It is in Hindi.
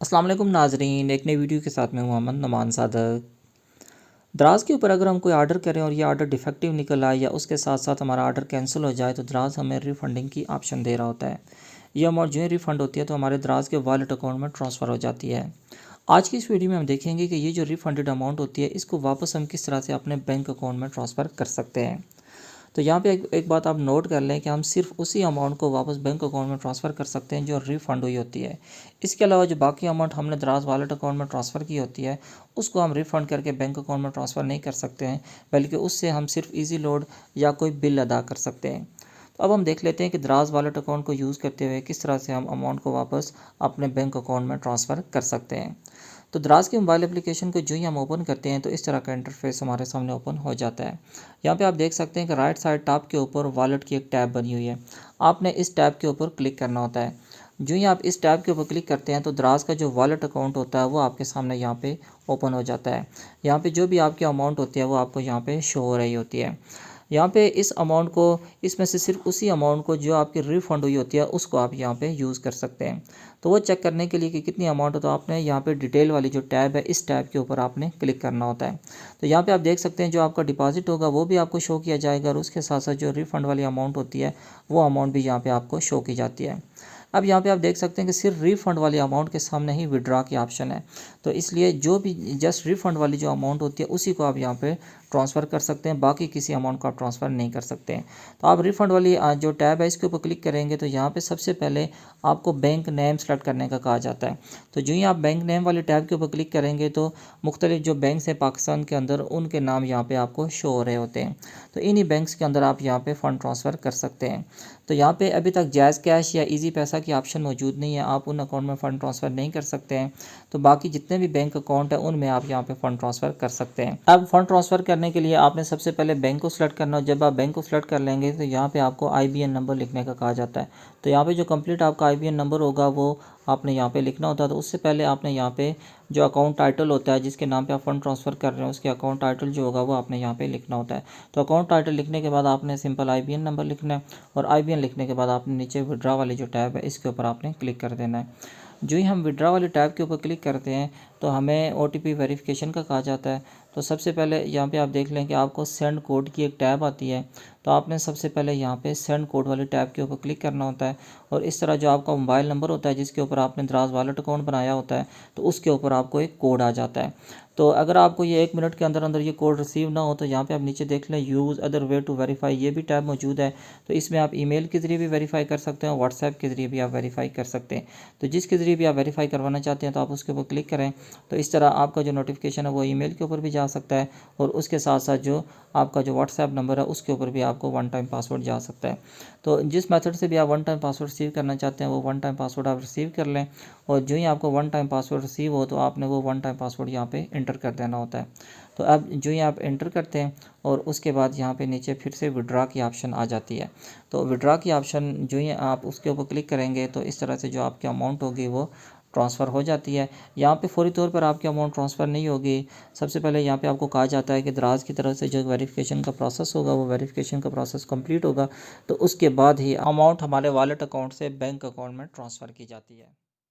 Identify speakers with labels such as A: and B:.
A: अस्सलाम वालेकुम नाजरीन, एक नई वीडियो के साथ मैं मोहम्मद नमान सादक। दराज के ऊपर अगर हम कोई आर्डर करें और ये आर्डर डिफेक्टिव निकल आए या उसके साथ साथ हमारा आर्डर कैंसिल हो जाए तो दराज हमें रिफ़ंडिंग की ऑप्शन दे रहा होता है। ये अमाउंट जो है रिफ़ंड होती है तो हमारे दराज के वॉलेट अकाउंट में ट्रांसफ़र हो जाती है। आज की इस वीडियो में हम देखेंगे कि ये जो रिफ़ंडेड अमाउंट होती है इसको वापस हम किस तरह से अपने बैंक अकाउंट में ट्रांसफ़र कर सकते हैं। तो यहाँ पे एक बात आप नोट कर लें कि हम सिर्फ उसी अमाउंट को वापस बैंक अकाउंट में ट्रांसफ़र कर सकते हैं जो रिफ़ंड हुई होती है। इसके अलावा जो बाकी अमाउंट हमने दराज वॉलेट अकाउंट में ट्रांसफ़र की होती है उसको हम रिफ़ंड करके बैंक अकाउंट में ट्रांसफ़र नहीं कर सकते हैं, बल्कि उससे हम सिर्फ ईज़ी लोड या कोई बिल अदा कर सकते हैं। तो अब हम देख लेते हैं कि दराज वॉलेट अकाउंट को यूज़ करते हुए किस तरह से हम अमाउंट को वापस अपने बैंक अकाउंट में ट्रांसफ़र कर सकते हैं। तो दराज की मोबाइल एप्लीकेशन को जो ही हम ओपन करते हैं तो इस तरह का इंटरफेस हमारे सामने ओपन हो जाता है। यहाँ पे आप देख सकते हैं कि राइट साइड टॉप के ऊपर वॉलेट की एक टैब बनी हुई है। आपने इस टैब के ऊपर क्लिक करना होता है। जो ही आप इस टैब के ऊपर क्लिक करते हैं तो दराज का जो वॉलेट अकाउंट होता है वो आपके सामने यहाँ पे ओपन हो जाता है। यहाँ पे जो भी आपकी अमाउंट होती है वो आपको यहाँ पे शो हो रही होती है। यहाँ पे इस अमाउंट को, इसमें से सिर्फ उसी अमाउंट को जो आपकी रिफ़ंड हुई होती है उसको आप यहाँ पे यूज़ कर सकते हैं। तो वो चेक करने के लिए कि कितनी अमाउंट हो तो आपने यहाँ पे डिटेल वाली जो टैब है इस टैब के ऊपर आपने क्लिक करना होता है। तो यहाँ पे आप देख सकते हैं जो आपका डिपॉजिट होगा वो भी आपको शो किया जाएगा और उसके साथ साथ जो रिफ़ंड वाली अमाउंट होती है वो अमाउंट भी यहाँ पे आपको शो की जाती है। अब यहाँ पे आप देख सकते हैं कि सिर्फ रिफ़ंड वाली अमाउंट के सामने ही विड्रॉ की ऑप्शन है। तो इसलिए जो भी जस्ट रिफ़ंड वाली जो अमाउंट होती है उसी को आप यहाँ पे ट्रांसफ़र कर सकते हैं, बाकी किसी अमाउंट को आप ट्रांसफ़र नहीं कर सकते हैं। तो आप रिफ़ंड वाली जो टैब है इसके ऊपर क्लिक करेंगे तो यहाँ पे सबसे पहले आपको बैंक नेम सेलेक्ट करने का कहा जाता है। तो जो ही आप बैंक नेम वाली टैब के ऊपर क्लिक करेंगे तो मुख्तलिफ जो बैंक्स हैं पाकिस्तान के अंदर उनके नाम यहाँ पे आपको शो हो रहे होते हैं। तो इन्हीं बैंक्स के अंदर आप यहाँ पे फ़ंड ट्रांसफ़र कर सकते हैं। तो यहाँ पे अभी तक जायज़ कैश या इजी पैसा की ऑप्शन मौजूद नहीं है, आप उन अकाउंट में फ़ंड ट्रांसफ़र नहीं कर सकते हैं। तो बाकी जितने भी बैंक अकाउंट है उनमें आप यहाँ पे फ़ंड ट्रांसफ़र कर सकते हैं। अब फ़ंड ट्रांसफ़र करने के लिए आपने सबसे पहले बैंक को सिलेक्ट करना हो। जब आप बैंक को सिलेक्ट कर लेंगे तो यहाँ पे आपको IBN नंबर लिखने का कहा जाता है। तो यहाँ पे जो कंप्लीट आपका IBN नंबर होगा वो आपने यहाँ पे लिखना होता है। तो उससे पहले आपने यहाँ पे जो अकाउंट टाइटल होता है जिसके नाम पे आप फ़ंड ट्रांसफ़र कर रहे हैं उसके अकाउंट टाइटल जो होगा वो आपने यहाँ पे लिखना होता है। तो अकाउंट टाइटल लिखने के बाद आपने सिंपल IBN नंबर लिखना है और IBN लिखने के बाद आपने नीचे विड्रॉ वाली जो टैब है इसके ऊपर आपने क्लिक कर देना है। जो ही हम विड्रॉ वाली टैब के ऊपर क्लिक करते हैं तो हमें OTP वेरिफिकेशन का कहा जाता है। तो सबसे पहले यहाँ पे आप देख लें कि आपको सेंड कोड की एक टैब आती है। तो आपने सबसे पहले यहाँ पे सेंड कोड वाली टैब के ऊपर क्लिक करना होता है और इस तरह जो आपका मोबाइल नंबर होता है जिसके ऊपर आपने दराज वॉलेट अकाउंट बनाया होता है तो उसके ऊपर आपको एक कोड आ जाता है। तो अगर आपको ये 1 मिनट के अंदर अंदर ये कोड रिसीव ना हो तो यहाँ पे आप नीचे देख लें use other way to verify, ये भी टैब मौजूद है। तो इसमें आप ईमेल के ज़रिए भी वेरीफाई कर सकते हैं, व्हाट्सएप के ज़रिए भी आप वेरीफाई कर सकते हैं। तो जिसके ज़रिए भी आप वेरीफाई करवाना चाहते हैं तो आप उसके ऊपर क्लिक करें। तो इस तरह आपका जो नोटिफिकेशन है वो ईमेल के ऊपर भी जा सकता है और उसके साथ साथ जो आपका जो व्हाट्सएप नंबर है उसके ऊपर भी आपको वन टाइम पासवर्ड जा सकता है। तो जिस मेथड से भी आप वन टाइम पासवर्ड रिसीव करना चाहते हैं वो वन टाइम पासवर्ड आप रिसीव कर लें और जो ही आपको वन टाइम पासवर्ड रिसीव हो तो आपने वो वन टाइम पासवर्ड यहाँ पे इंटर कर देना होता है। तो अब जो ही आप इंटर करते हैं और उसके बाद यहाँ पे नीचे फिर से विड्रॉ की ऑप्शन आ जाती है। तो विड्रॉ की ऑप्शन जो ही आप उसके ऊपर क्लिक करेंगे तो इस तरह से जो आपकी अमाउंट होगी वो ट्रांसफ़र हो जाती है। यहाँ पे फ़ौरी तौर पर आपकी अमाउंट ट्रांसफ़र नहीं होगी। सबसे पहले यहाँ पे आपको कहा जाता है कि दराज की तरफ से जो वेरिफिकेशन का प्रोसेस होगा वो वेरिफिकेशन का प्रोसेस कंप्लीट होगा तो उसके बाद ही अमाउंट हमारे वॉलेट अकाउंट से बैंक अकाउंट में ट्रांसफ़र की जाती है।